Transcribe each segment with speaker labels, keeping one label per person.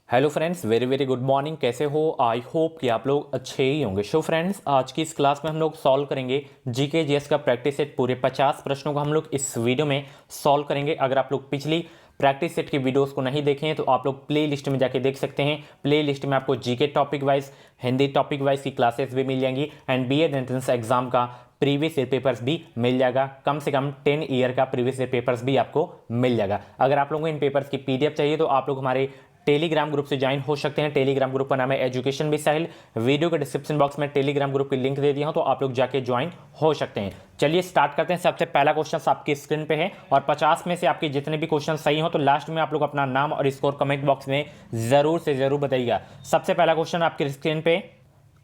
Speaker 1: Hello friends, very very good morning. कैसे हो? I hope कि आप लोग अच्छे ही होंगे। सो फ्रेंड्स, आज की इस क्लास में हम लोग सॉल्व करेंगे जीके जीएस का प्रैक्टिस सेट। पूरे 50 प्रश्नों को हम लोग इस वीडियो में सॉल्व करेंगे। अगर आप लोग पिछली प्रैक्टिस सेट की वीडियोस को नहीं देखे हैं तो आप लोग प्ले लिस्ट में जाके देख सकते हैं। प्ले लिस्ट में आपको GK topic wise, Hindi topic wise की क्लासेस भी मिल जाएंगी एंड बीएड एंट्रेंस एग्जाम का प्रीवियस ईयर पेपर्स भी मिल जाएगा। कम से कम 10 ईयर का प्रीवियस ईयर पेपर्स भी आपको मिल जाएगा। अगर आप लोगों को इन पेपर्स की पीडीएफ चाहिए तो आप लोग हमारे टेलीग्राम ग्रुप से ज्वाइन हो सकते हैं। टेलीग्राम ग्रुप का नाम है एजुकेशन मिसाइल। वीडियो के डिस्क्रिप्शन बॉक्स में टेलीग्राम ग्रुप की लिंक दे दिया हूं, तो आप लोग जाके ज्वाइन हो सकते हैं। चलिए स्टार्ट करते हैं। सबसे पहला क्वेश्चन आपकी स्क्रीन पे है और 50 में से आपके जितने भी क्वेश्चन सही हो तो लास्ट में आप लोग अपना नाम और स्कोर कमेंट बॉक्स में जरूर से जरूर बताइएगा। सबसे पहला क्वेश्चन आपकी स्क्रीन पे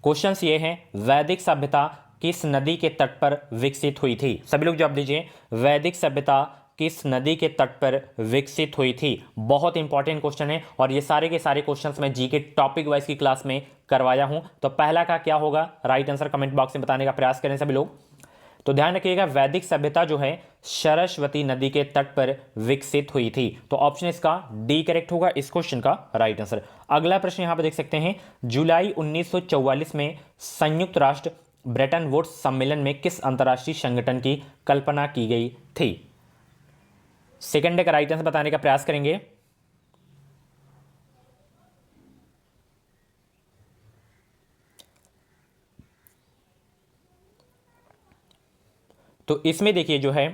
Speaker 1: क्वेश्चन ये है, वैदिक सभ्यता किस नदी के तट पर विकसित हुई थी? सभी लोग जवाब दीजिए। वैदिक सभ्यता किस नदी के तट पर विकसित हुई थी? बहुत इंपॉर्टेंट क्वेश्चन है और ये सारे के सारे क्वेश्चंस मैं जीके टॉपिक वाइज की क्लास में करवाया हूं। तो पहला का क्या होगा, राइट आंसर कमेंट बॉक्स में बताने का प्रयास करें सभी लोग। तो ध्यान रखिएगा, वैदिक सभ्यता जो है सरस्वती नदी के तट पर विकसित हुई थी। तो ऑप्शन इसका डी करेक्ट होगा इस क्वेश्चन का राइट आंसर। अगला प्रश्न यहां पर देख सकते हैं, जुलाई 1944 में संयुक्त राष्ट्र ब्रेटन वुड्स सम्मेलन में किस अंतर्राष्ट्रीय संगठन की कल्पना की गई थी? सेकंड का राइट आंसर बताने का प्रयास करेंगे। तो इसमें देखिए जो है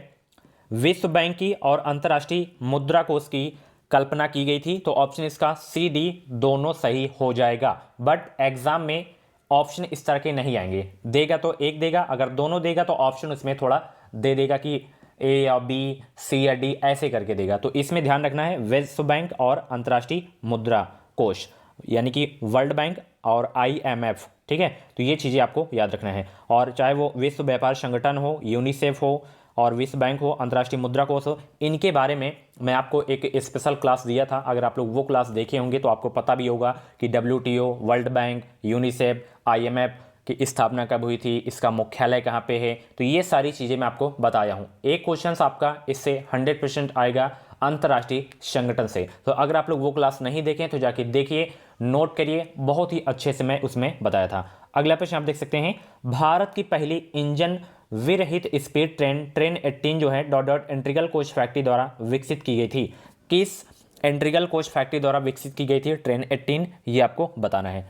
Speaker 1: विश्व बैंक की और अंतर्राष्ट्रीय मुद्रा कोष की कल्पना की गई थी। तो ऑप्शन इसका सी डी दोनों सही हो जाएगा। बट एग्जाम में ऑप्शन इस तरह के नहीं आएंगे, देगा तो एक देगा, अगर दोनों देगा तो ऑप्शन उसमें थोड़ा दे देगा कि ए या बी, सी या डी ऐसे करके देगा। तो इसमें ध्यान रखना है विश्व बैंक और अंतर्राष्ट्रीय मुद्रा कोष, यानी कि वर्ल्ड बैंक और आईएमएफ। ठीक है, तो ये चीज़ें आपको याद रखना है। और चाहे वो विश्व व्यापार संगठन हो, यूनिसेफ हो और विश्व बैंक हो, अंतर्राष्ट्रीय मुद्रा कोष हो, इनके बारे में मैं आपको एक स्पेशल क्लास दिया था। अगर आप लोग वो क्लास देखे होंगे तो आपको पता भी होगा कि WTO, world bank, UNICEF, IMF की स्थापना कब हुई थी, इसका मुख्यालय कहाँ पे है। तो ये सारी चीज़ें मैं आपको बताया हूँ। एक क्वेश्चन आपका इससे 100% आएगा अंतर्राष्ट्रीय संगठन से। तो अगर आप लोग वो क्लास नहीं देखें तो जाके देखिए, नोट करिए, बहुत ही अच्छे से मैं उसमें बताया था। अगला प्रश्न आप देख सकते हैं, भारत की पहली इंजन विरहित स्पीड ट्रेन ट्रेन 18 जो है dot dot integral coach factory द्वारा विकसित की गई थी? किस इंटीग्रल कोच फैक्ट्री द्वारा विकसित की गई थी ट्रेन 18, ये आपको बताना है।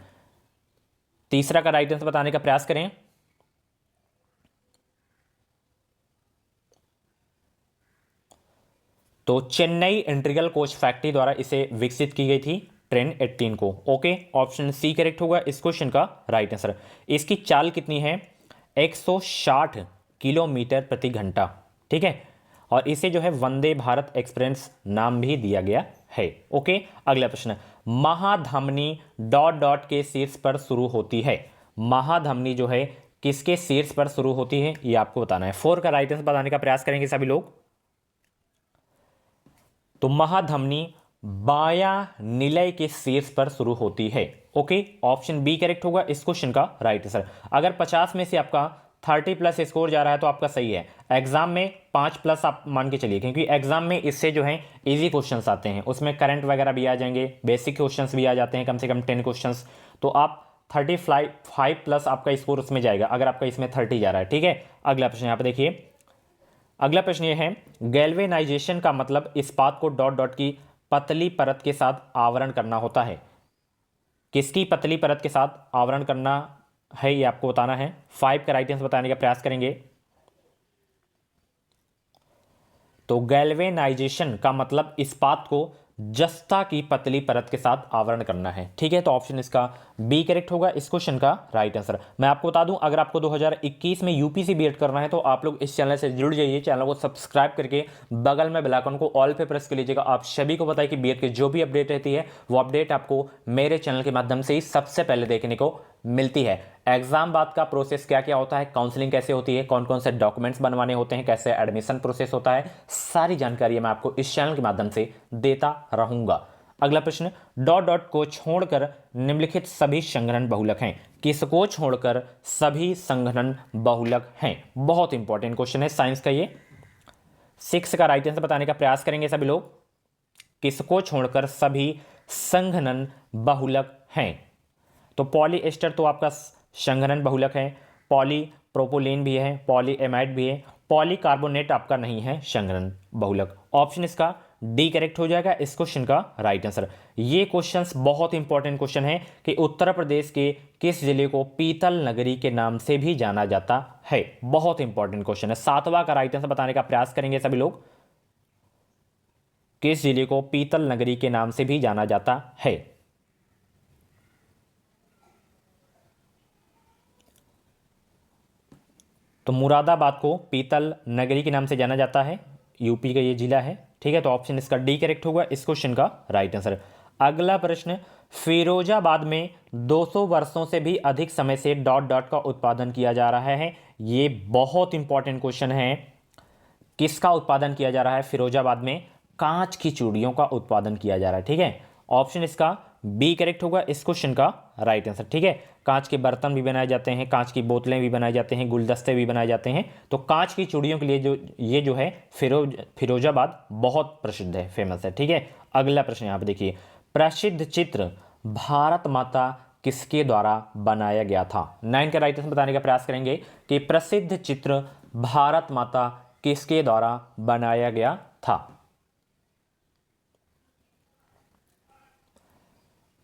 Speaker 1: तीसरा का राइट आंसर बताने का प्रयास करें। तो चेन्नई इंटीग्रल कोच फैक्ट्री द्वारा इसे विकसित की गई थी ट्रेन 18 को। ओके, ऑप्शन सी करेक्ट होगा इस क्वेश्चन का राइट आंसर। इसकी चाल कितनी है? 160 किलोमीटर प्रति घंटा। ठीक है, और इसे जो है वंदे भारत एक्सप्रेस नाम भी दिया गया है। ओके, अगला प्रश्न, महाधमनी डॉट डॉट के शीर्ष पर शुरू होती है? महाधमनी जो है किसके शीर्ष पर शुरू होती है, ये आपको बताना है। 4 का राइट आंसर बताने का प्रयास करेंगे सभी लोग। तो महाधमनी बायां निलय के शीर्ष पर शुरू होती है। ओके, ऑप्शन बी करेक्ट होगा इस क्वेश्चन का राइट आंसर। अगर 50 में से आपका 30 प्लस स्कोर जा रहा है तो आपका सही है। एग्जाम में 5 प्लस आप मान के चलिए, क्योंकि एग्जाम में इससे जो है इजी क्वेश्चंस आते हैं, उसमें करंट वगैरह भी आ जाएंगे, बेसिक क्वेश्चंस भी आ जाते हैं, कम से कम 10 क्वेश्चंस। तो आप 35 प्लस आपका स्कोर उसमें जाएगा अगर आपका इसमें 30 जा रहा है। ठीक है, अगला प्रश्न यहाँ पे देखिए। अगला प्रश्न ये है, गैल्वेनाइजेशन का मतलब इस्पात को डॉट डॉट की पतली परत के साथ आवरण करना होता है? किसकी पतली परत के साथ आवरण करना है, ये आपको बताना है। 5 का राइट आंसर बताने का प्रयास करेंगे। तो गैल्वेनाइजेशन का मतलब इस्पात को जस्ता की पतली परत के साथ आवरण करना है। ठीक है, तो ऑप्शन इसका बी करेक्ट होगा इस क्वेश्चन का राइट आंसर। मैं आपको बता दूं, अगर आपको 2021 में यूपीसी बीएड करना है तो आप लोग इस चैनल से जुड़ जाइए। चैनल को सब्सक्राइब करके बगल में बेल आइकन को ऑल पे प्रेस कर लीजिएगा। आप सभी को पता है कि बीएड की जो भी अपडेट रहती है वो अपडेट आपको मेरे चैनल के माध्यम से ही सबसे पहले देखने को मिलती है। एग्जाम बाद का प्रोसेस क्या क्या होता है, काउंसलिंग कैसे होती है, कौन कौन से डॉक्यूमेंट्स बनवाने होते हैं, कैसे एडमिशन प्रोसेस होता है, सारी जानकारी मैं आपको इस चैनल के माध्यम से देता रहूंगा। अगला प्रश्न, डॉट डॉट को छोड़कर निम्नलिखित सभी संघनन बहुलक हैं? किसको छोड़कर सभी संघनन बहुलक हैं? बहुत इंपॉर्टेंट क्वेश्चन है साइंस का ये। 6 का राइट आंसर बताने का प्रयास करेंगे सभी लोग। किसको छोड़कर सभी संघनन बहुलक हैं? तो पॉलीएस्टर तो आपका संघनन बहुलक है, पॉलीप्रोपोलीन भी है, पॉलीएमाइड भी है, पॉलीकार्बोनेट आपका नहीं है संघनन बहुलक। ऑप्शन इसका डी करेक्ट हो जाएगा इस क्वेश्चन का राइट आंसर। ये क्वेश्चंस बहुत इंपॉर्टेंट क्वेश्चन है कि उत्तर प्रदेश के किस जिले को पीतल नगरी के नाम से भी जाना जाता है। बहुत इंपॉर्टेंट क्वेश्चन है। 7वां का राइट आंसर बताने का प्रयास करेंगे सभी लोग। किस जिले को पीतल नगरी के नाम से भी जाना जाता है? तो मुरादाबाद को पीतल नगरी के नाम से जाना जाता है, यूपी का ये जिला है। ठीक है, तो ऑप्शन इसका डी करेक्ट होगा इस क्वेश्चन का राइट आंसर। अगला प्रश्न, फिरोजाबाद में 200 वर्षों से भी अधिक समय से डॉट डॉट का उत्पादन किया जा रहा है। ये बहुत इंपॉर्टेंट क्वेश्चन है। किसका उत्पादन किया जा रहा है फिरोजाबाद में? कांच की चूड़ियों का उत्पादन किया जा रहा है। ठीक है, ऑप्शन इसका बी करेक्ट होगा इस क्वेश्चन का राइट आंसर। ठीक है, कांच के बर्तन भी बनाए जाते हैं, कांच की बोतलें भी बनाए जाते हैं, गुलदस्ते भी बनाए जाते हैं। तो कांच की चूड़ियों के लिए जो है फिरोजाबाद बहुत प्रसिद्ध है, फेमस है। ठीक है, अगला प्रश्न यहाँ पे देखिए, प्रसिद्ध चित्र भारत माता किसके द्वारा बनाया गया था? 9 का राइट आंसर बताने का प्रयास करेंगे कि प्रसिद्ध चित्र भारत माता किसके द्वारा बनाया गया था?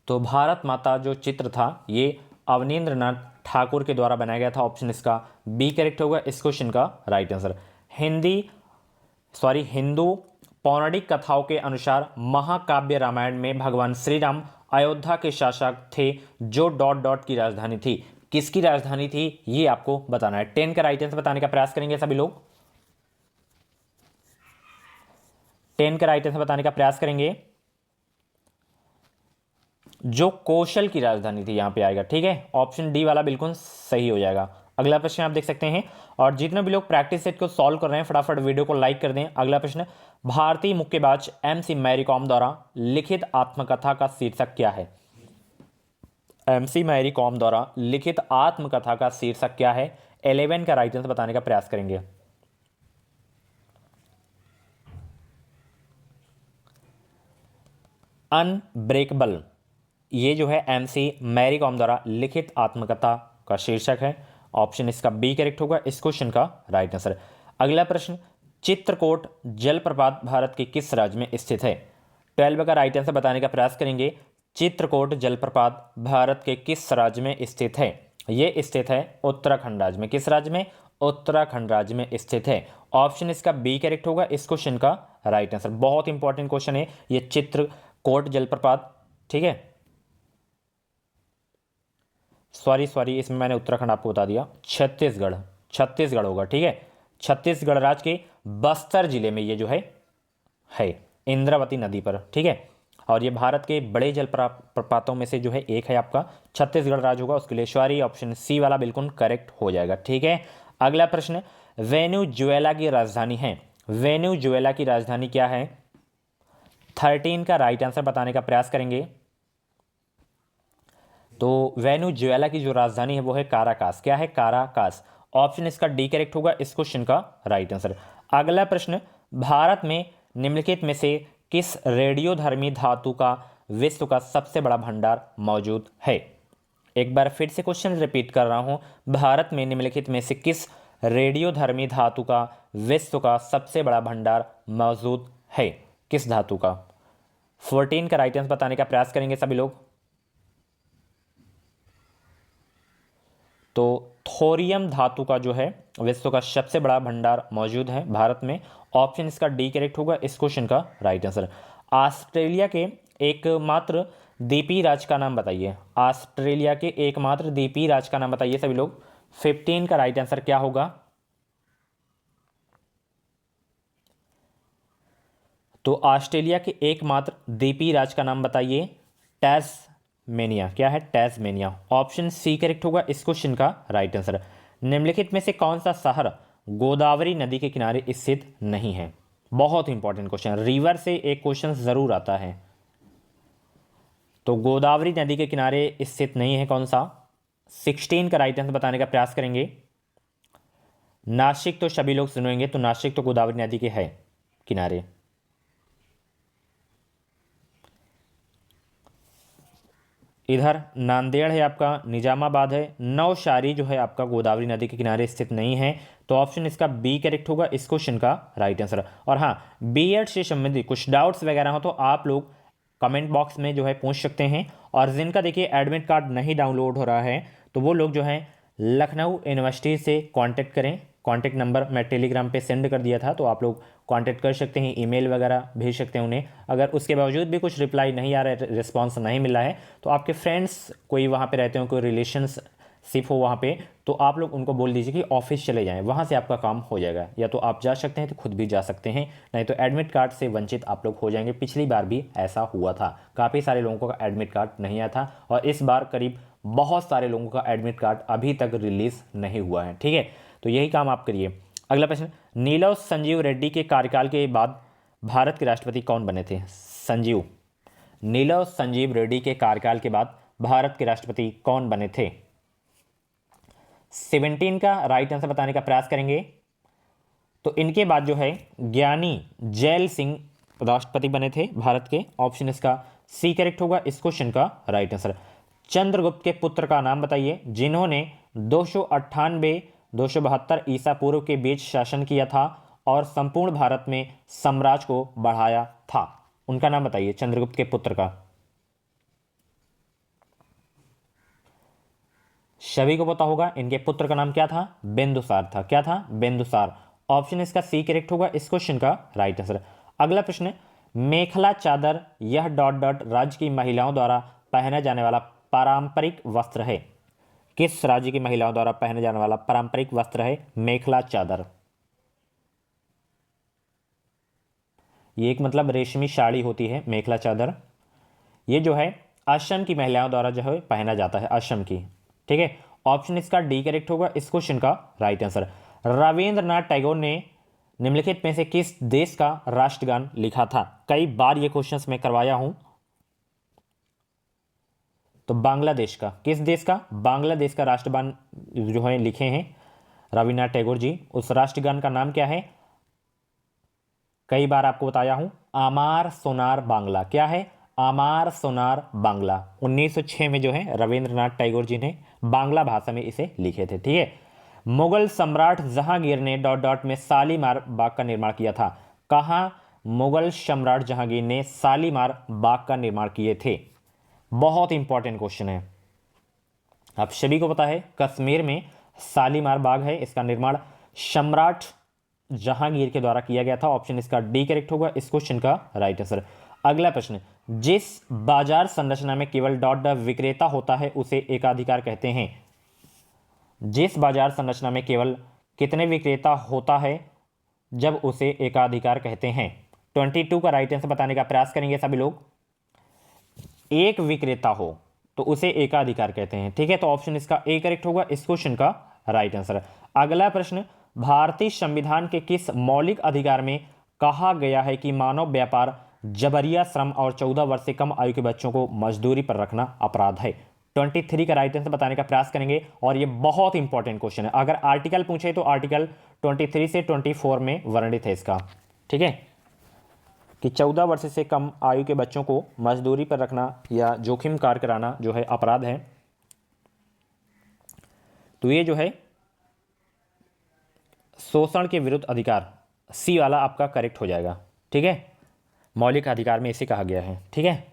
Speaker 1: तो भारत माता जो चित्र था ये अवनींद्रनाथ ठाकुर के द्वारा बनाया गया था। ऑप्शन इसका बी करेक्ट होगा इस क्वेश्चन का राइट आंसर। हिंदू पौराणिक कथाओं के अनुसार महाकाव्य रामायण में भगवान श्री राम अयोध्या के शासक थे जो डॉट डॉट की राजधानी थी। किसकी राजधानी थी ये आपको बताना है। 10 का राइट आंसर बताने का प्रयास करेंगे सभी लोग। 10 का राइट आंसर बताने का प्रयास करेंगे। जो कौशल की राजधानी थी यहां पे आएगा। ठीक है, ऑप्शन डी वाला बिल्कुल सही हो जाएगा। अगला प्रश्न आप देख सकते हैं, और जितने भी लोग प्रैक्टिस सेट को सॉल्व कर रहे हैं फटाफट वीडियो को लाइक कर दें। अगला प्रश्न, भारतीय मुक्केबाज एमसी मैरी कॉम द्वारा लिखित आत्मकथा का शीर्षक क्या है? एमसी मैरी कॉम द्वारा लिखित आत्मकथा का शीर्षक क्या है? 11 का राइट आंसर बताने का प्रयास करेंगे। अनब्रेकेबल, ये जो है एमसी मैरी कॉम द्वारा लिखित आत्मकथा का शीर्षक है। ऑप्शन इसका बी करेक्ट होगा इस क्वेश्चन का राइट आंसर। अगला प्रश्न, चित्रकूट जलप्रपात भारत के किस राज्य में स्थित है? 12 का राइट आंसर बताने का प्रयास करेंगे। चित्रकूट जलप्रपात भारत के किस राज्य में स्थित है? ये स्थित है उत्तराखंड राज्य में। किस राज्य में? उत्तराखंड राज्य में स्थित है। ऑप्शन इसका बी करेक्ट होगा इस क्वेश्चन का राइट आंसर। बहुत इंपॉर्टेंट क्वेश्चन है ये चित्रकूट जलप्रपात। ठीक है, सॉरी इसमें मैंने उत्तराखंड आपको बता दिया, छत्तीसगढ़ होगा। ठीक है, छत्तीसगढ़ राज्य के बस्तर जिले में ये जो है इंद्रावती नदी पर। ठीक है, और ये भारत के बड़े जलप्रपातों में से जो है एक है आपका, छत्तीसगढ़ राज्य होगा। उसके लिए सॉरी, ऑप्शन सी वाला बिल्कुल करेक्ट हो जाएगा। ठीक है, अगला प्रश्न, वेनेजुएला की राजधानी है, वेनेजुएला की राजधानी क्या है? 13 का राइट आंसर बताने का प्रयास करेंगे। तो वेनेजुएला की जो राजधानी है वो है काराकास। क्या है? काराकास। ऑप्शन इसका डी करेक्ट होगा इस क्वेश्चन का राइट आंसर। अगला प्रश्न, भारत में निम्नलिखित में से किस रेडियोधर्मी धातु का विश्व का सबसे बड़ा भंडार मौजूद है? एक बार फिर से क्वेश्चन रिपीट कर रहा हूं, भारत में निम्नलिखित में से किस रेडियोधर्मी धातु का विश्व का सबसे बड़ा भंडार मौजूद है? किस धातु का? 14 का राइट आंसर बताने का प्रयास करेंगे सभी लोग। तो थोरियम धातु का जो है विश्व का सबसे बड़ा भंडार मौजूद है भारत में। ऑप्शन इसका डी करेक्ट होगा इस क्वेश्चन का राइट आंसर। ऑस्ट्रेलिया के एकमात्र द्वीपीय राज्य का नाम बताइए। ऑस्ट्रेलिया के एकमात्र द्वीपीय राज्य का नाम बताइए सभी लोग। 15 का राइट आंसर क्या होगा? तो ऑस्ट्रेलिया के एकमात्र द्वीपीय राज्य का नाम बताइए। टैस्मेनिया। क्या है? टैस्मेनिया। ऑप्शन सी करेक्ट होगा इस क्वेश्चन का राइट आंसर। निम्नलिखित में से कौन सा शहर गोदावरी नदी के किनारे स्थित नहीं है? बहुत इंपॉर्टेंट क्वेश्चन, रिवर से एक क्वेश्चन जरूर आता है। तो गोदावरी नदी के किनारे स्थित नहीं है, कौन सा? 16 का राइट आंसर बताने का प्रयास करेंगे। नासिक तो सभी लोग सुनेंगे, तो नासिक तो गोदावरी नदी के है किनारे। इधर नांदेड़ है आपका, निजामाबाद है, नौशारी जो है आपका गोदावरी नदी के किनारे स्थित नहीं है। तो ऑप्शन इसका बी करेक्ट होगा इस क्वेश्चन का राइट आंसर। और हाँ, बीएड से संबंधित कुछ डाउट्स वगैरह हो तो आप लोग कमेंट बॉक्स में जो है पूछ सकते हैं। और जिनका देखिए एडमिट कार्ड नहीं डाउनलोड हो रहा है तो वो लोग जो है लखनऊ यूनिवर्सिटी से कांटेक्ट करें। कांटेक्ट नंबर मैं टेलीग्राम पे सेंड कर दिया था, तो आप लोग कांटेक्ट कर सकते हैं, ईमेल वगैरह भेज सकते हैं उन्हें। अगर उसके बावजूद भी कुछ रिप्लाई नहीं आ रहा है, रिस्पॉन्स नहीं मिला है, तो आपके फ्रेंड्स कोई वहाँ पे रहते हो, कोई रिलेशनशिप हो वहाँ पे, तो आप लोग उनको बोल दीजिए कि ऑफिस चले जाएं, वहाँ से आपका काम हो जाएगा। या तो आप जा सकते हैं तो खुद भी जा सकते हैं, नहीं तो एडमिट कार्ड से वंचित आप लोग हो जाएंगे। पिछली बार भी ऐसा हुआ था, काफ़ी सारे लोगों का एडमिट कार्ड नहीं आया था, और इस बार करीब बहुत सारे लोगों का एडमिट कार्ड अभी तक रिलीज नहीं हुआ है। ठीक है, तो यही काम आप करिए। अगला प्रश्न, नीलव संजीव रेड्डी के कार्यकाल के बाद भारत के राष्ट्रपति कौन बने थे? नीलव संजीव रेड्डी के कार्यकाल के बाद भारत के राष्ट्रपति कौन बने थे? 17 का राइट आंसर बताने का प्रयास करेंगे। तो इनके बाद जो है ज्ञानी जैल सिंह राष्ट्रपति बने थे भारत के। ऑप्शन इसका सी करेक्ट होगा इस क्वेश्चन का राइट आंसर। चंद्रगुप्त के पुत्र का नाम बताइए जिन्होंने 298-272 ईसा पूर्व के बीच शासन किया था और संपूर्ण भारत में साम्राज्य को बढ़ाया था। उनका नाम बताइए, चंद्रगुप्त के पुत्र का। सभी को पता होगा, इनके पुत्र का नाम क्या था? बिंदुसार था। क्या था? बिंदुसार। ऑप्शन इसका सी करेक्ट होगा इस क्वेश्चन का राइट आंसर। अगला प्रश्न, मेखला चादर यह डॉट डॉट राज्य की महिलाओं द्वारा पहना जाने वाला पारंपरिक वस्त्र है। किस राज्य की महिलाओं द्वारा पहने जाने वाला पारंपरिक वस्त्र है मेखला चादर? ये एक मतलब रेशमी साड़ी होती है मेखला चादर। ये जो है असम की महिलाओं द्वारा जो है पहना जाता है, असम की। ठीक है, ऑप्शन इसका डी करेक्ट होगा इस क्वेश्चन का राइट आंसर। रविंद्रनाथ टैगोर ने निम्नलिखित में से किस देश का राष्ट्रगान लिखा था? कई बार ये क्वेश्चंस मैं करवाया हूं। तो बांग्लादेश का। किस देश का? बांग्लादेश का राष्ट्रगान जो है लिखे हैं रविन्द्रनाथ टैगोर जी। उस राष्ट्रगान का नाम क्या है? कई बार आपको बताया हूं, आमार सोनार बांग्ला। क्या है? आमार सोनार बांग्ला। 1906 में जो है रविंद्रनाथ टैगोर जी ने बांग्ला भाषा में इसे लिखे थे। ठीक है, मुगल सम्राट जहांगीर ने डॉट डॉट में शालीमार बाग का निर्माण किया था। कहां मुगल सम्राट जहांगीर ने शालीमार बाग का निर्माण किए थे? बहुत इंपॉर्टेंट क्वेश्चन है, आप सभी को पता है कश्मीर में शालीमार बाग है। इसका निर्माण सम्राट जहांगीर के द्वारा किया गया था। ऑप्शन इसका डी करेक्ट होगा इस क्वेश्चन का राइट आंसर। अगला प्रश्न, जिस बाजार संरचना में केवल डॉट डॉट विक्रेता होता है उसे एकाधिकार कहते हैं। जिस बाजार संरचना में केवल कितने विक्रेता होता है जब उसे एकाधिकार कहते हैं? 22 का राइट आंसर बताने का प्रयास करेंगे सभी लोग। एक विक्रेता हो तो उसे एकाधिकार कहते हैं। ठीक है, तो ऑप्शन इसका ए करेक्ट होगा इस क्वेश्चन का राइट आंसर। अगला प्रश्न, भारतीय संविधान के किस मौलिक अधिकार में कहा गया है कि मानव व्यापार, जबरिया श्रम और 14 वर्ष से कम आयु के बच्चों को मजदूरी पर रखना अपराध है? 23 का राइट आंसर बताने का प्रयास करेंगे, और ये बहुत इंपॉर्टेंट क्वेश्चन है। अगर आर्टिकल पूछे तो आर्टिकल 23 से 24 में वर्णित है इसका। ठीक है, कि 14 वर्ष से कम आयु के बच्चों को मजदूरी पर रखना या जोखिम कार्य कराना जो है अपराध है। तो ये जो है शोषण के विरुद्ध अधिकार, सी वाला आपका करेक्ट हो जाएगा। ठीक है, मौलिक अधिकार में इसे कहा गया है। ठीक है,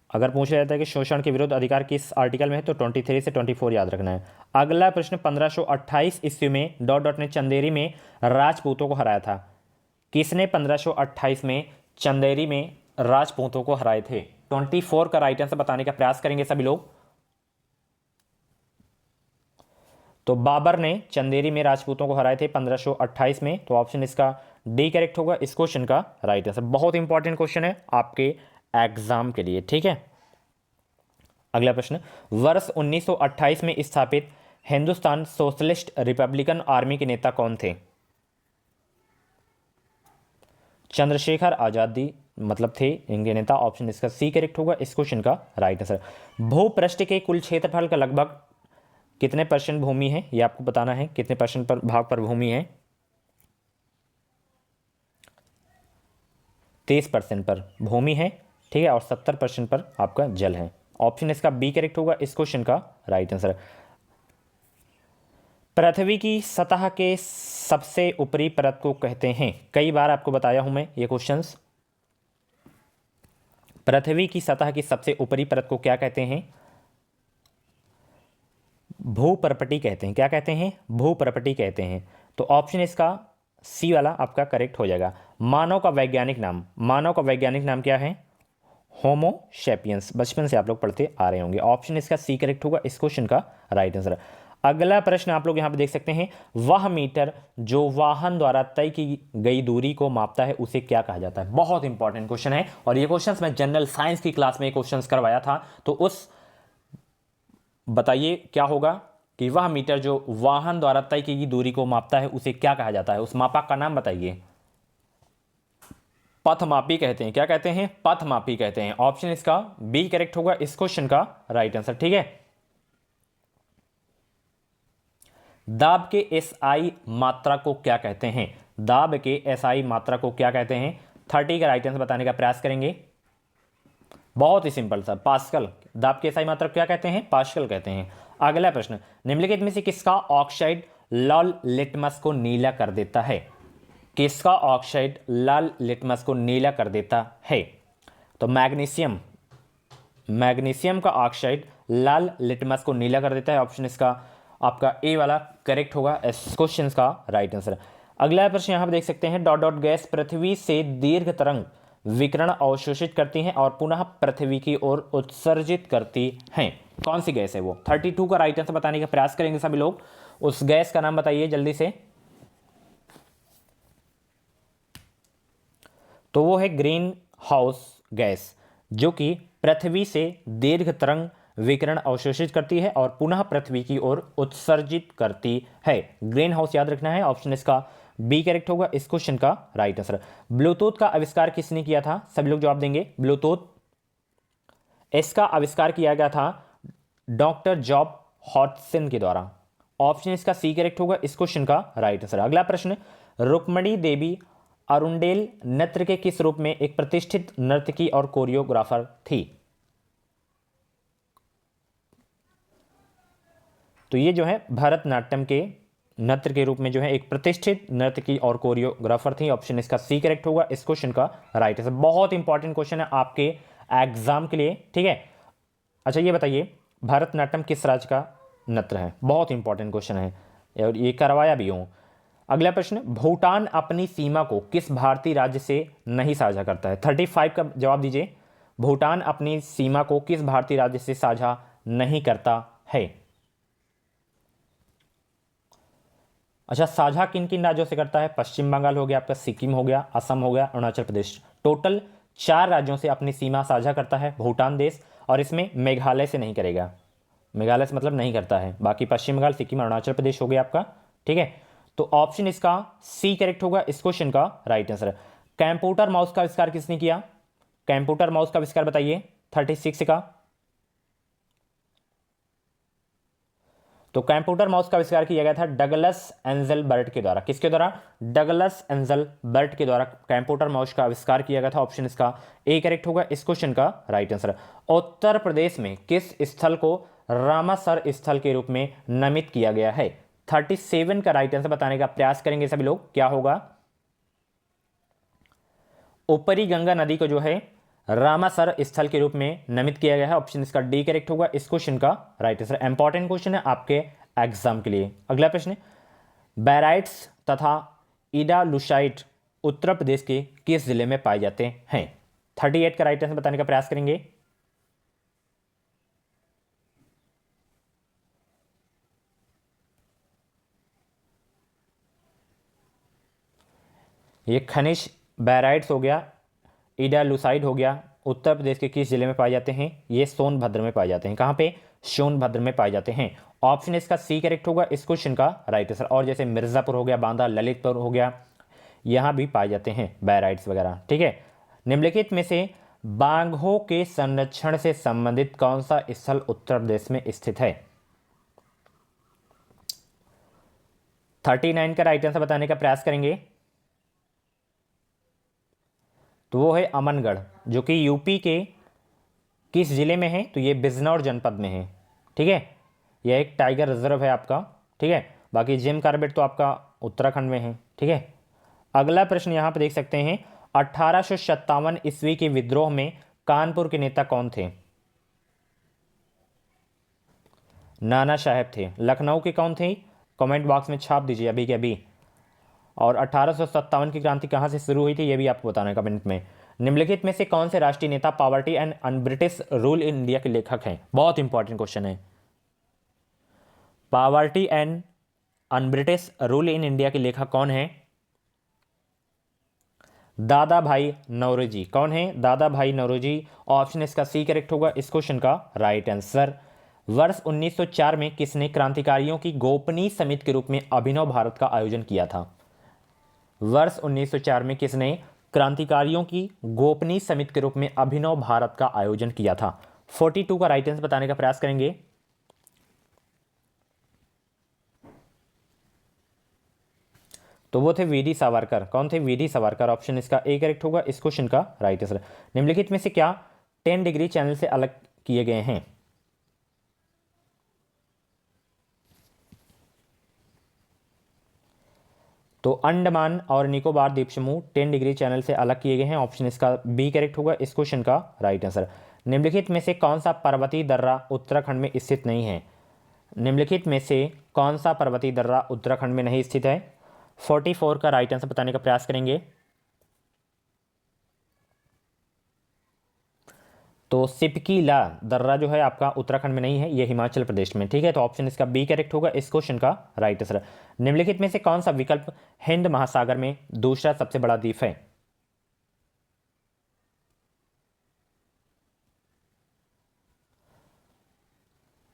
Speaker 1: अगर पूछा जाता है कि शोषण के विरुद्ध अधिकार किस आर्टिकल में है तो 23 से 24 याद रखना है। अगला प्रश्न, 1528 ईस्वी में डॉट डॉट ने चंदेरी में राजपूतों को हराया था। किसने 1528 में चंदेरी में राजपूतों को हराए थे? 24 का राइट आंसर बताने का प्रयास करेंगे सभी लोग। तो बाबर ने चंदेरी में राजपूतों को हराए थे 1528 में। तो ऑप्शन इसका डी करेक्ट होगा इस क्वेश्चन का राइट आंसर। बहुत इंपॉर्टेंट क्वेश्चन है आपके एग्जाम के लिए। ठीक है, अगला प्रश्न, वर्ष 1928 में स्थापित हिंदुस्तान सोशलिस्ट रिपब्लिकन आर्मी के नेता कौन थे? चंद्रशेखर आजादी मतलब थे इनके नेता। ऑप्शन इसका सी करेक्ट होगा इस क्वेश्चन का राइट आंसर। भूपृष्ठ के कुल क्षेत्रफल का लगभग कितने परसेंट भूमि है, ये आपको बताना है। कितने परसेंट पर भाग पर भूमि है? 30% पर भूमि है। ठीक है, और 70% पर आपका जल है। ऑप्शन इसका बी करेक्ट होगा इस क्वेश्चन का राइट आंसर। पृथ्वी की सतह के सबसे ऊपरी परत को कहते हैं, कई बार आपको बताया हूं मैं ये क्वेश्चंस। पृथ्वी की सतह की सबसे ऊपरी परत को क्या कहते हैं? भूपर्पटी कहते हैं। क्या कहते हैं? भूपर्पटी कहते हैं। तो ऑप्शन इसका सी वाला आपका करेक्ट हो जाएगा। मानव का वैज्ञानिक नाम, मानव का वैज्ञानिक नाम क्या है? Homo sapiens. बचपन से आप लोग पढ़ते आ रहे होंगे। ऑप्शन इसका सी करेक्ट होगा इस क्वेश्चन का राइट आंसर। अगला प्रश्न आप लोग यहां पर देख सकते हैं, वह मीटर जो वाहन द्वारा तय की गई दूरी को मापता है उसे क्या कहा जाता है? बहुत इंपॉर्टेंट क्वेश्चन है, और ये क्वेश्चन मैं जनरल साइंस की क्लास में क्वेश्चन करवाया था। तो उस बताइए क्या होगा कि वह मीटर जो वाहन द्वारा तय की गई दूरी को मापता है उसे क्या कहा जाता है? उस मापक का नाम बताइए। पथमापी कहते हैं। क्या कहते हैं? पथमापी कहते हैं। ऑप्शन इसका बी करेक्ट होगा इस क्वेश्चन का राइट आंसर। ठीक है, दाब के एसआई मात्रा को क्या कहते हैं? दाब के एसआई मात्रा को क्या कहते हैं? 30 का राइट आंसर बताने का प्रयास करेंगे। बहुत ही सिंपल सा, पास्कल। दाब के एसआई मात्रा क्या कहते हैं? पास्कल कहते हैं। अगला प्रश्न, निम्नलिखित में से किसका ऑक्साइड लाल लिटमस को नीला कर देता है? किसका ऑक्साइड लाल लिटमस को नीला कर देता है? तो मैग्नीशियम, मैग्नीशियम का ऑक्साइड लाल लिटमस को नीला कर देता है। ऑप्शन इसका आपका ए वाला करेक्ट होगा इस क्वेश्चन का राइट आंसर। अगला प्रश्न यहां पर देख सकते हैं, डॉट डॉट गैस पृथ्वी से दीर्घ तरंग विकिरण अवशोषित करती हैं और पुनः पृथ्वी की ओर उत्सर्जित करती हैं। कौन सी गैस है वो? 32 का राइट आंसर बताने का प्रयास करेंगे सभी लोग। उस गैस का नाम बताइए जल्दी से। तो वो है ग्रीन हाउस गैस, जो कि पृथ्वी से दीर्घ तरंग विकिरण अवशोषित करती है और पुनः पृथ्वी की ओर उत्सर्जित करती है। ग्रीन हाउस याद रखना है। ऑप्शन इसका बी करेक्ट होगा इस क्वेश्चन का राइट आंसर। ब्लूटूथ का आविष्कार किसने किया था? सभी लोग जवाब देंगे। ब्लूटूथ, इसका आविष्कार किया गया था डॉक्टर जॉब हॉटसन के द्वारा। ऑप्शन इसका सी करेक्ट होगा इस क्वेश्चन का राइट आंसर। अगला प्रश्न, रुक्मणी देवी अरुंडेल नृत्य के किस रूप में एक प्रतिष्ठित नर्तकी और कोरियोग्राफर थी? तो ये जो है भरतनाट्यम के नृत्य के रूप में जो है एक प्रतिष्ठित नर्तकी और कोरियोग्राफर थी। ऑप्शन इसका सी करेक्ट होगा इस क्वेश्चन का राइट आंसर। बहुत इंपॉर्टेंट क्वेश्चन है आपके एग्जाम के लिए। ठीक है, अच्छा ये बताइए, भरतनाट्यम किस राज्य का नृत्य है? बहुत इंपॉर्टेंट क्वेश्चन है और ये करवाया भी हूं। अगला प्रश्न, भूटान अपनी सीमा को किस भारतीय राज्य से नहीं साझा करता है? 35 का जवाब दीजिए। भूटान अपनी सीमा को किस भारतीय राज्य से साझा नहीं करता है? अच्छा, साझा किन किन राज्यों से करता है? पश्चिम बंगाल हो गया आपका, सिक्किम हो गया, असम हो गया, अरुणाचल प्रदेश। टोटल 4 राज्यों से अपनी सीमा साझा करता है भूटान देश, और इसमें मेघालय से नहीं करेगा। मेघालय से मतलब नहीं करता है। बाकी पश्चिम बंगाल, सिक्किम, अरुणाचल प्रदेश हो गया आपका। ठीक है, तो ऑप्शन इसका सी करेक्ट होगा इस क्वेश्चन का राइट आंसर। कंप्यूटर माउस का आविष्कार किसने किया? कंप्यूटर माउस का आविष्कार बताइए 36 का। तो कंप्यूटर माउस का आविष्कार किया गया था डगलस एंजलबर्ट के द्वारा। किसके द्वारा? डगलस एंजलबर्ट के द्वारा कंप्यूटर माउस का आविष्कार किया गया था। ऑप्शन इसका ए करेक्ट होगा इस क्वेश्चन का राइट आंसर। उत्तर प्रदेश में किस स्थल को रामासर स्थल के रूप में नामित किया गया है? 37 का राइट आंसर बताने का प्रयास करेंगे सभी लोग। क्या होगा? ऊपरी गंगा नदी को जो है रामासर स्थल के रूप में नामित किया गया है। ऑप्शन इसका डी करेक्ट होगा इस क्वेश्चन का राइट आंसर। इंपॉर्टेंट क्वेश्चन है आपके एग्जाम के लिए। अगला प्रश्न, बैराइट्स तथा इडालुसाइट उत्तर प्रदेश के किस जिले में पाए जाते हैं? 38 का राइट आंसर बताने का प्रयास करेंगे। ये खनिज बैराइट्स हो गया, इडालुसाइड हो गया, उत्तर प्रदेश के किस जिले में पाए जाते हैं? ये सोनभद्र में पाए जाते हैं। कहां पे? सोनभद्र में पाए जाते हैं। ऑप्शन इसका सी करेक्ट होगा इस क्वेश्चन का राइट आंसर। और जैसे मिर्जापुर हो गया, बांदा, ललितपुर हो गया, यहां भी पाए जाते हैं बैराइट्स वगैरह। ठीक है, निम्नलिखित में से बाघों के संरक्षण से संबंधित कौन सा स्थल उत्तर प्रदेश में स्थित है? 39 का राइट आंसर बताने का प्रयास करेंगे। तो वो है अमनगढ़, जो कि यूपी के किस जिले में है, तो ये बिजनौर जनपद में है। ठीक है, यह एक टाइगर रिजर्व है आपका। ठीक है, बाकी जिम कॉर्बेट तो आपका उत्तराखंड में है। ठीक है, अगला प्रश्न यहाँ पे देख सकते हैं, 1857 ईस्वी के विद्रोह में कानपुर के नेता कौन थे? नाना साहेब थे। लखनऊ के कौन थे? कमेंट बॉक्स में छाप दीजिए अभी के अभी। और 1857 की क्रांति कहाँ से शुरू हुई थी, ये भी आपको बताना है कमेंट में। निम्नलिखित में से कौन से राष्ट्रीय नेता poverty and un British rule in India के लेखक हैं? बहुत इंपॉर्टेंट क्वेश्चन है। Poverty and un British rule in India के लेखक कौन है? दादा भाई नौरोजी। कौन है? दादा भाई नौरोजी। ऑप्शन इसका सी करेक्ट होगा इस क्वेश्चन का राइट आंसर। वर्ष 1904 में किसने क्रांतिकारियों की गोपनीय समिति के रूप में अभिनव भारत का आयोजन किया था? वर्ष 1904 में किसने क्रांतिकारियों की गोपनीय समिति के रूप में अभिनव भारत का आयोजन किया था? 42 का राइट आंसर बताने का प्रयास करेंगे। तो वो थे वीडी सावरकर। कौन थे? वीडी सावरकर। ऑप्शन इसका ए करेक्ट होगा इस क्वेश्चन का राइट आंसर। निम्नलिखित में से क्या 10 डिग्री चैनल से अलग किए गए हैं? तो अंडमान और निकोबार द्वीप समूह 10 डिग्री चैनल से अलग किए गए हैं। ऑप्शन इसका बी करेक्ट होगा इस क्वेश्चन का राइट आंसर। निम्नलिखित में से कौन सा पर्वतीय दर्रा उत्तराखंड में स्थित नहीं है? निम्नलिखित में से कौन सा पर्वतीय दर्रा उत्तराखंड में नहीं स्थित है? 44 का राइट आंसर बताने का प्रयास करेंगे। तो सिपकीला दर्रा जो है आपका उत्तराखंड में नहीं है, ये हिमाचल प्रदेश में। ठीक है, तो ऑप्शन इसका बी करेक्ट होगा इस क्वेश्चन का राइट आंसर। निम्नलिखित में से कौन सा विकल्प हिंद महासागर में दूसरा सबसे बड़ा द्वीप है?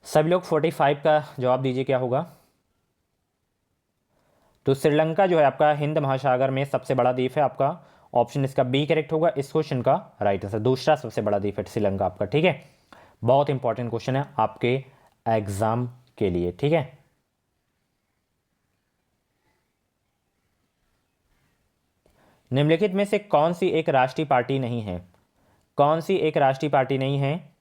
Speaker 1: सभी लोग 45 का जवाब दीजिए क्या होगा। तो श्रीलंका जो है आपका हिंद महासागर में सबसे बड़ा द्वीप है आपका। ऑप्शन इसका बी करेक्ट होगा इस क्वेश्चन का राइट आंसर। दूसरा सबसे बड़ा द्वीप है श्रीलंका आपका। ठीक है, बहुत इंपॉर्टेंट क्वेश्चन है आपके एग्जाम के लिए। ठीक है, निम्नलिखित में से कौन सी एक राष्ट्रीय पार्टी नहीं है? कौन सी एक राष्ट्रीय पार्टी नहीं है?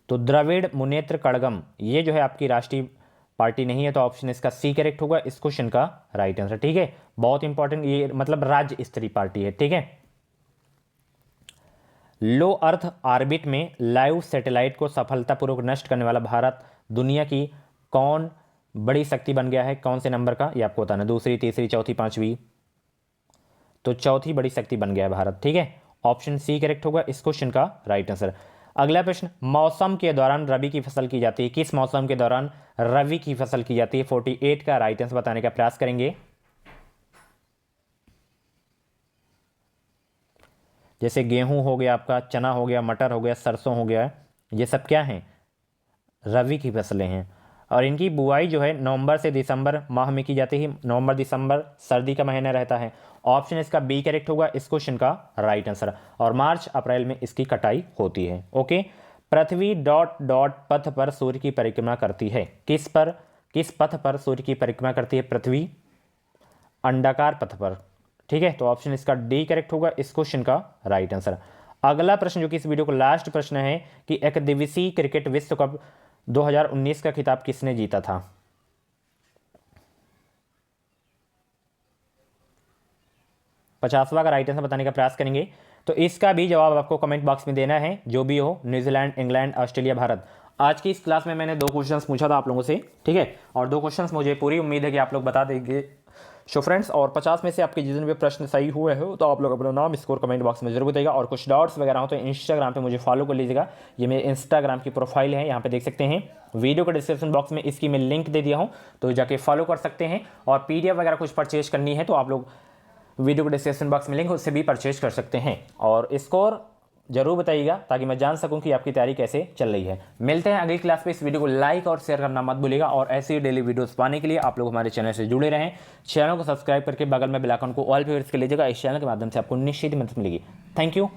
Speaker 1: तो द्रविड़ मुनेत्र कड़गम, ये जो है आपकी राष्ट्रीय पार्टी नहीं है। तो ऑप्शन इसका सी करेक्ट होगा इस क्वेश्चन का राइट आंसर। ठीक है, बहुत इंपॉर्टेंट, ये मतलब राज्य स्तरीय पार्टी है। ठीक है, लो अर्थ ऑर्बिट में लाइव सैटेलाइट को सफलतापूर्वक नष्ट करने वाला भारत दुनिया की कौन बड़ी शक्ति बन गया है? कौन से नंबर का, ये आपको बताना। दूसरी, तीसरी, चौथी, पांचवी? तो चौथी बड़ी शक्ति बन गया है भारत। ठीक है, ऑप्शन सी करेक्ट होगा इस क्वेश्चन का राइट आंसर। अगला प्रश्न, मौसम के दौरान रबी की फसल की जाती है? किस मौसम के दौरान रबी की फसल की जाती है? 48 का राइट आंसर बताने का प्रयास करेंगे। जैसे गेहूं हो गया आपका, चना हो गया, मटर हो गया, सरसों हो गया, ये सब क्या हैं? रबी की फसलें हैं। और इनकी बुआई जो है नवंबर से दिसंबर माह में की जाती है। नवंबर दिसंबर सर्दी का महीना रहता है। ऑप्शन इसका बी करेक्ट होगा इस क्वेश्चन का राइट आंसर। और मार्च अप्रैल में इसकी कटाई होती है। ओके, पृथ्वी डॉट डॉट पथ पर सूर्य की परिक्रमा करती है? किस पथ पर सूर्य की परिक्रमा करती है पृथ्वी? अंडाकार पथ पर। ठीक है, तो ऑप्शन इसका डी करेक्ट होगा इस क्वेश्चन का राइट आंसर। अगला प्रश्न जो कि इस वीडियो को लास्ट प्रश्न है कि एक दिवसीय क्रिकेट विश्व कप 2019 का खिताब किसने जीता था? पचासवां का राइट आंसर बताने का प्रयास करेंगे। तो इसका भी जवाब आपको कमेंट बॉक्स में देना है, जो भी हो, न्यूजीलैंड, इंग्लैंड, ऑस्ट्रेलिया, भारत। आज की इस क्लास में मैंने 2 क्वेश्चंस पूछा था आप लोगों से। ठीक है, और 2 क्वेश्चंस मुझे पूरी उम्मीद है कि आप लोग बता देंगे। सो फ्रेंड्स, और 50 में से आपके जितने भी प्रश्न सही हुए हो तो आप लोग अपना नाम स्कोर कमेंट बॉक्स में जरूर बताइएगा। और कुछ डाउट्स वगैरह हो तो इंस्टाग्राम पे मुझे फॉलो कर लीजिएगा। ये मेरे इंस्टाग्राम की प्रोफाइल है, यहाँ पे देख सकते हैं। वीडियो के डिस्क्रिप्शन बॉक्स में इसकी मैं लिंक दे दिया हूँ, तो जाके फॉलो कर सकते हैं। और PDF वगैरह कुछ परचेज करनी है तो आप लोग वीडियो के डिस्क्रिप्शन बॉक्स में लिंक, उससे भी परचेज कर सकते हैं। और स्कोर जरूर बताइएगा ताकि मैं जान सकूं कि आपकी तैयारी कैसे चल रही है। मिलते हैं अगली क्लास में। इस वीडियो को लाइक और शेयर करना मत भूलिएगा। और ऐसे ही डेली वीडियोस पाने के लिए आप लोग हमारे चैनल से जुड़े रहें। चैनल को सब्सक्राइब करके बगल में बेल आइकन को ऑल पे प्रेस कर लीजिएगा। इस चैनल के माध्यम से आपको निश्चित मदद मिलेगी। Thank you.